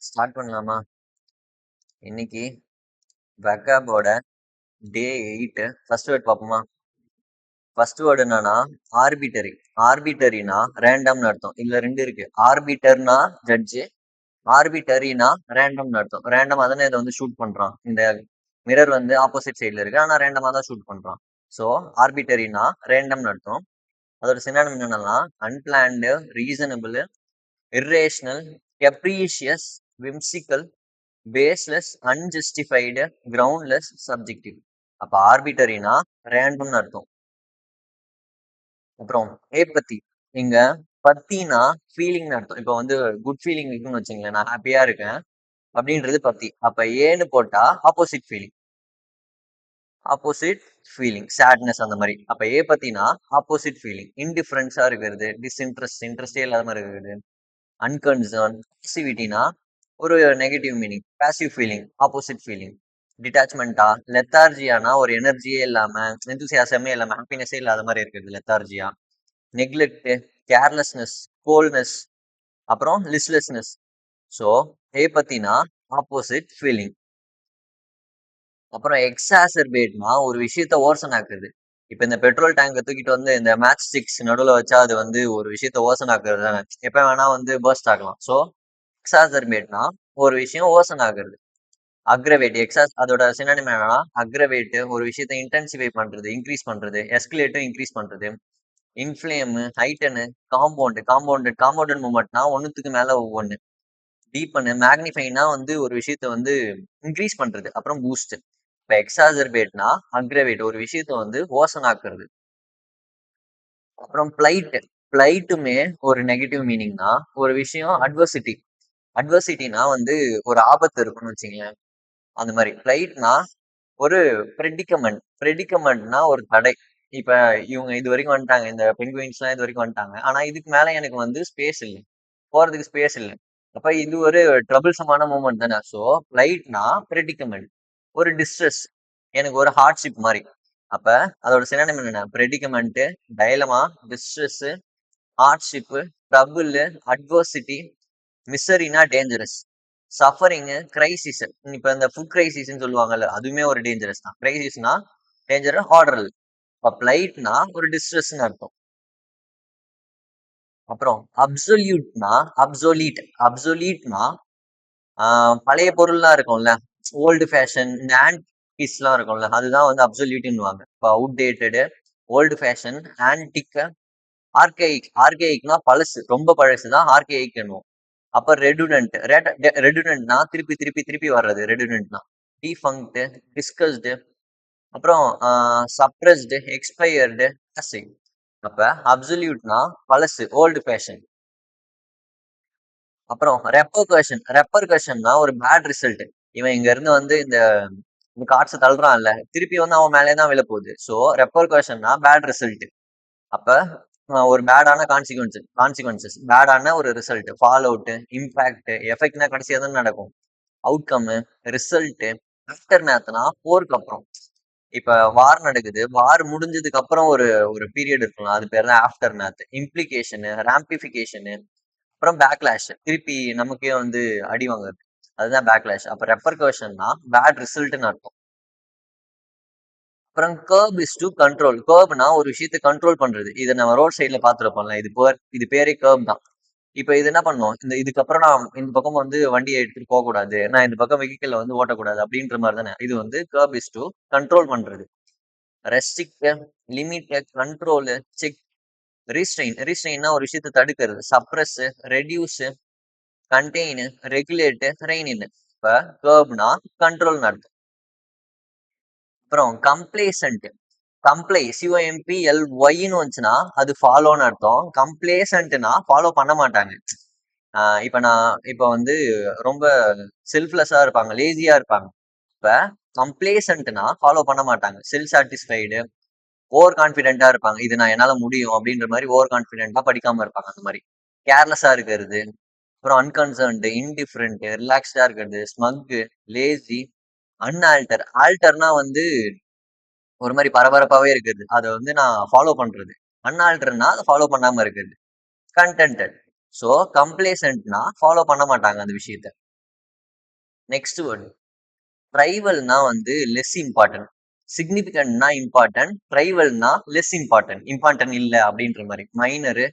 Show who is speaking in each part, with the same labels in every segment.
Speaker 1: Start பண்ணலாமா? இன்னைக்கு வெக்காபோட டே 8 first word பார்ப்போமா? ஃபர்ஸ்ட் வேர்டு என்னன்னா ஆர்பிட்டரி. ஆர்பிட்டரினா ரேண்டம்னு அர்த்தம். இதுல ரெண்டு இருக்கு. ஆர்பிட்டர்னா ஜட்ஜு, ஆர்பிட்டரினா ரேண்டம்னு அர்த்தம். ரேண்டமா தானே இதை வந்து ஷூட் பண்றான். இந்த மிரர் வந்து ஆப்போசிட் சைட்ல இருக்கு, ஆனா ரேண்டமா தான் ஷூட் பண்றான். ஸோ ஆர்பிட்டரினா ரேண்டம்னு அர்த்தம். அதோட சினானிம் என்னன்னா unplanned, reasonable, irrational, capricious, whimsical, baseless, unjustified, groundless, subjective. அப்ப ஆர்பிட்டரினா ரேண்டம்னு அர்த்தம். அப்புறம் பத்தி இங்க பத்தினா ஃபீலிங்னு அர்த்தம். இப்ப வந்து குட் ஃபீலிங் இருக்குன்னு வச்சுங்களேன், நான் ஹாப்பியா இருக்கேன் அப்படின்றது பத்தி. அப்ப ஏன்னு போட்டா opposite feeling, opposite feeling, sadness அந்த மாதிரி. அப்ப பத்தினா ஆப்போசிட் ஃபீலிங், இன்டிஃபரன்ஸா இருக்கிறது, இன்ட்ரெஸ்டே இல்லாத மாதிரி இருக்கிறது, அன்கன்சர்ன். பாசிவிட்டினா ஒரு negative meaning, passive feeling, opposite feeling. டிட்டாச்மெண்டா, லெத்தார்ஜியானா ஒரு எனர்ஜியே இல்லாம, எந்தூசியாசமே இல்லாம, ஹாப்பினஸே இல்லாத மாதிரி இருக்கிறது லெத்தார்ஜியா. நெக்லெக்ட், கேர்லெஸ்னஸ், கோல்ட்னஸ், அப்புறம் லிஸ்ட்லெஸ்னஸ். ஸோ பத்தினா ஆப்போசிட் ஃபீலிங். அப்புறம் எக்ஸாசர்பேட்னா ஒரு விஷயத்த ஓர்சன் ஆக்குறது. இப்ப இந்த பெட்ரோல் டேங்கை தூக்கிட்டு வந்து இந்த மேட்ச் ஸ்டிக்ஸ் நடுவில் வச்சா அது வந்து ஒரு விஷயத்த ஓசன் ஆக்குறது தானே, எப்ப வேணா வந்து பர்ஸ்ட் ஆகலாம். ஸோ எக்ஸாசர்பேட்னா ஒரு விஷயம் ஓசன் ஆகுறது. அக்ரவேட், அதோட சினானிம் என்னன்னா அக்ரவேட் ஒரு விஷயத்த இன்டென்சிஃபை பண்றது, இன்க்ரீஸ் பண்றது. எஸ்கலேட்டும் இன்க்ரீஸ் பண்றது. இன்ஃப்ளேம், ஹைட்டனு, காம்பவுண்டட் மூமெண்ட்னா ஒன்னுத்துக்கு மேல ஒவ்வொன்னு. டீப்பனு, மேக்னிஃபைனா வந்து ஒரு விஷயத்த வந்து இன்க்ரீஸ் பண்றது. அப்புறம் பூஸ்ட். இப்ப எக்ஸாசர்பேட்னா அக்ரவேட் ஒரு விஷயத்த வந்து ஓசன் ஆக்குறது. அப்புறம் பிளைட்டுமே ஒரு நெகட்டிவ் மீனிங்னா ஒரு விஷயம் அட்வர்சிட்டினா வந்து ஒரு ஆபத்து இருக்குன்னு வச்சுங்களேன், அந்த மாதிரி. பிளைட்னா ஒரு ப்ரெடிகமெண்ட்னா ஒரு தடை. இப்ப இவங்க இது வரைக்கும் வந்துட்டாங்க, இந்த பெங்குயின்ஸ் எல்லாம் இது வரைக்கும் வந்துட்டாங்க, ஆனா இதுக்கு மேல எனக்கு வந்து ஸ்பேஸ் இல்லை, போறதுக்கு ஸ்பேஸ் இல்லை. அப்ப இது ஒரு ட்ரபிள்சமான மூமெண்ட் தானே. ஸோ பிளைட்னா ப்ரெடிகமெண்ட், ஒரு டிஸ்ட்ரெஸ், எனக்கு ஒரு ஹார்ட்ஷிப் மாதிரி. அப்ப அதோட சினானிம் என்ன? Predicament, dilemma, distress, hardship, trouble, adversity. மிசரினா டேஞ்சரஸ், சஃபரிங், கிரைசிஸ். இப்ப இந்த ஃபுட் கிரைசிஸ்ன்னு சொல்லுவாங்கல்ல, அதுவுமே ஒரு டேஞ்சரஸ் தான். கிரைசிஸ்னா டேஞ்சர், ஆர்டர். இப்ப பிளைட்னா ஒரு டிஸ்ட்ரெஸ்ன்னு அர்த்தம். அப்புறம் அப்சொலீட்னா பழைய பொருள்லாம் இருக்கும்ல, ஓல்டு ஃபேஷன், இந்த ஆன்டிக்ஸ் எல்லாம் இருக்கும்ல, அதுதான் வந்து அப்சொல்யூட்னுவாங்க. இப்போ அவுடேட்டடு, ஓல்டு ஃபேஷன், ஆன்டிக், ஆர்கேயிக்னா பழசு, ரொம்ப பழசு தான் ஆர்கேயிக் என்னுவோம். அப்ப ரெடுடன்ட்னா திருப்பி திருப்பி திருப்பி வர்றது ரெடுடன்ட்னா. டிஃபங்க்டு, டிஸ்கஸ்டு, அப்புறம் சப்ரஸ்டு, எக்ஸ்பயர்டு, கிளாசிக். அப்ப அப்சல்யூட்னா பழசு, ஓல்டு ஃபேஷன். அப்புறம் ரெப்பர்கஷன்னா ஒரு பேட் ரிசல்ட். இவன் இங்க இருந்து வந்து இந்த கார்ட்ஸ் தள்ளுறான்ல, திருப்பி வந்து அவன் மேலே தான் விழ போகுது. ஸோ ரெப்பர்கஷன்னா பேட் ரிசல்ட். அப்ப ஒரு பேடான கான்சிக்வன்சஸ், பேடான ஒரு ரிசல்ட், ஃபால் அவுட், இம்பாக்ட். எஃபெக்ட்னா கடைசியா தான் நடக்கும். Outcome, result. ஆஃப்டர் மேத்னா போருக்கு அப்புறம். இப்ப வார் நடக்குது, வார் முடிஞ்சதுக்கு அப்புறம் ஒரு ஒரு பீரியட் இருக்கலாம், அது பேர் தான் ஆஃப்டர் மேத். இம்ப்ளிகேஷனு, ராம்பிஃபிகேஷனு, அப்புறம் பேக்லாஷ், திருப்பி நமக்கே வந்து அடி வாங்குறது, அதுதான் பேக்லாஷ். அப்ப ரெப்பர்கஷன்னா பேட் ரிசல்ட்னு அர்த்தம். அப்புறம் கர்ப் இஸ் டு கண்ட்ரோல். கர்ப்னா ஒரு விஷயத்தை கண்ட்ரோல் பண்றது. இதை நம்ம ரோட் சைட்ல பாத்துருப்போம்ல, இது பேரே கர்ப் தான். இப்ப இது என்ன பண்ணும், இதுக்கப்புறம் நான் இந்த பக்கம் வந்து வண்டியை எடுத்துட்டு போக கூடாது, நான் இந்த பக்கம் வெஹிக்கிள் வந்து ஓட்டக்கூடாது அப்படின்ற மாதிரி தானே. இது வந்து கர்ப் இஸ் டு கண்ட்ரோல் பண்றது. Restrict, limit, control, check. ரீஸ்ட்ரெயின்னா ஒரு விஷயத்தை தடுக்கிறது. Suppress, reduce, contain, regulate, rein in. இப்ப கர்ப்னா கண்ட்ரோல் நடக்கும். அப்புறம் COMPLYன்னு வந்துச்சுன்னா அது ஃபாலோன்னு அர்த்தம். கம்ப்ளேசன்ட்னா ஃபாலோ பண்ண மாட்டாங்க. இப்ப வந்து ரொம்ப செல்ஃப்லெஸ்ஸா இருப்பாங்க, லேசியா இருப்பாங்க. இப்ப கம்ப்ளேசன்ட்னா ஃபாலோ பண்ண மாட்டாங்க. செல்ஃப் சாட்டிஸ்ஃபைடு, ஓவர் கான்பிடென்டா இருப்பாங்க, இது நான் என்னால முடியும் அப்படின்ற மாதிரி ஓவர் கான்பிடென்டா படிக்காம இருப்பாங்க, அந்த மாதிரி. கேர்லெஸ்ஸா இருக்கிறது. அப்புறம் அன்கன்சர்ன்டு, இன்டிஃபரண்ட், ரிலாக்ஸ்டா இருக்கிறது, ஸ்மக், லேசி, ஆல்டர்னா வந்து ஒரு மாதிரி பரபரப்பாவே இருக்குது, அதை வந்து நான் ஃபாலோ பண்றது. அன்ஆல்டர்னா அதை ஃபாலோ பண்ணாம இருக்குது. கண்டென்டட். ஸோ கம்ப்ளேசன்ட்னா ஃபாலோ பண்ண மாட்டாங்க அந்த விஷயத்த. நெக்ஸ்ட் வேர்டு ட்ரைவல்னா வந்து லெஸ் இம்பார்ட்டன்ட். சிக்னிபிகன்ட்னா இம்பார்ட்டன்ட், ட்ரைவல்னா லெஸ் இம்பார்ட்டன்ட், இம்பார்ட்டன்ட் இல்ல அப்படின்ற மாதிரி. Minor,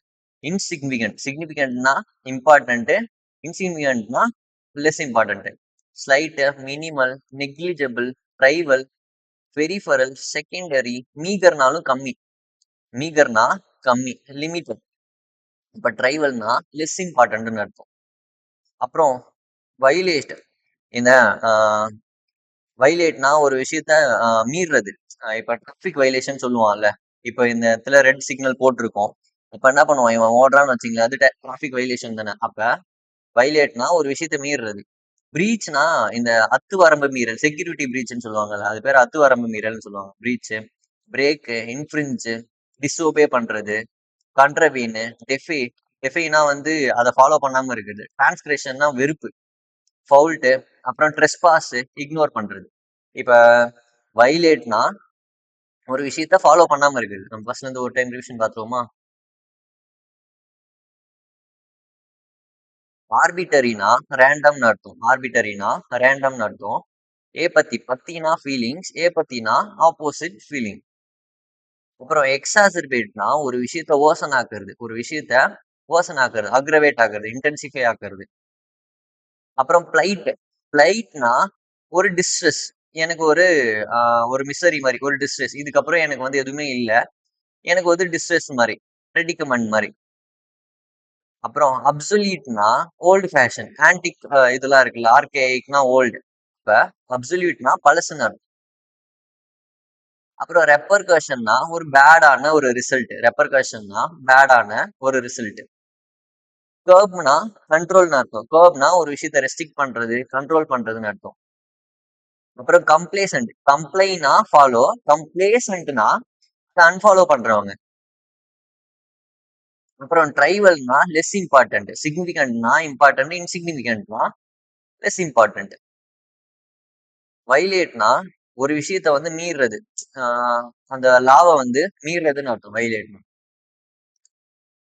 Speaker 1: insignificant. சிக்னிபிகன்ட்னா இம்பார்ட்டன்ட், இன்சிக்னிபிகன்ட்னா less important. Slight, minimal, negligible, trivial, peripheral, secondary, மீகர்னாலும் கம்மி. மீகர்னா கம்மி, லிமிட்டட். இப்ப ட்ரைவல்னா லெஸ் இம்பார்ட்டன்ட்னு அர்த்தம். அப்புறம் வயலேட். இந்த வயலேட்னா ஒரு விஷயத்த மீறுறது. இப்ப டிராபிக் வயலேஷன் சொல்லுவான்ல. இப்ப இந்த இடத்துல ரெட் சிக்னல் போட்டிருக்கோம். இப்ப என்ன பண்ணுவான், இவன் ஓடுறான்னு வச்சுங்களேன், அது டிராபிக் வயலேஷன் தானே. அப்ப வயலேட்னா ஒரு விஷயத்த மீறுறது. பிரீச்னா இந்த அத்துவரம்பு மீறல், செக்யூரிட்டி பிரீச்னு சொல்லுவாங்கல்ல, அது பேர் அத்துவரம்பு மீறல்னு சொல்லுவாங்க. பிரீச், பிரேக், இன்ஃப்ரிஞ்ச், டிஸ்ஓபே பண்றது, கண்ட்ரவீன், டெஃபி. டெஃபினா வந்து அதை ஃபாலோ பண்ணாம இருக்குது. டிரான்ஸ்கிரேஷன்னா வெறுப்பு, ஃபவுல்ட்டு, அப்புறம் ட்ரெஸ்பாஸ், இக்னோர் பண்றது. இப்ப வயலேட்னா ஒரு விஷயத்த ஃபாலோ பண்ணாம இருக்குது. நம்ம ஃபர்ஸ்ட்ல இருந்து ஒரு டைம் ரிவிஷன் பார்த்துருவோமா? ஆர்பிட்டரினா ரேண்டம்னு அர்த்தம். ஆர்பிட்டரினா ரேண்டம்னு அர்த்தம். ஏ பத்தி, பத்தினா ஃபீலிங்ஸ், ஏ பத்தினா ஆப்போசிட் ஃபீலிங். அப்புறம் எக்ஸாசர்பேட்னா ஒரு விஷயத்த ஓசன் ஆக்குறது, ஒரு விஷயத்த ஓசன் ஆக்குறது, அக்ரவேட் ஆக்குறது, இன்டென்சிஃபை ஆக்குறது. அப்புறம் பிளைட். பிளைட்னா ஒரு டிஸ்ட்ரெஸ். எனக்கு ஒரு மிசரி மாதிரி, ஒரு டிஸ்ட்ரெஸ். இதுக்கப்புறம் எனக்கு வந்து எதுவுமே இல்ல, எனக்கு வந்து டிஸ்ட்ரெஸ் மாதிரி, ப்ரெடிகமெண்ட் மாதிரி. அப்புறம் அப்சல்யூட்னா ஓல்டு ஃபேஷன், ஆன்டிக் இதெல்லாம் இருக்குல்ல, ஆர்கேயிக்னா ஓல்டு. இப்ப அப்சல்யூட்னா பழசுன்னு அர்த்தம். அப்புறம் ரெப்பர்கஷன்னா ஒரு பேடான ஒரு ரிசல்ட். ரெப்பர்கஷன்னா பேடான ஒரு ரிசல்ட். கர்ப்னா கண்ட்ரோல்னு அர்த்தம். கர்ப்னா ஒரு விஷயத்த ரெஸ்ட்ரிக்ட் பண்றது, கண்ட்ரோல் பண்றதுன்னு அர்த்தம். அப்புறம் கம்ப்ளேசன்ட். கம்ப்ளைனா ஃபாலோ, கம்ப்ளேசன்ட்னா அன்ஃபாலோ பண்றவங்க. அப்புறம் ட்ரைவல்னா லெஸ் இம்பார்ட்டன்ட், சிக்னிபிகன்ட்னா இம்பார்ட்டன்ட், இன்சிக்னிபிகன்ட்னா லெஸ் இம்பார்ட்டன்ட். வயலேட்னா ஒரு விஷயத்த வந்து மீறுறது, அந்த லாவை வந்து மீறுறதுன்னு அர்த்தம் வயலேட்னா.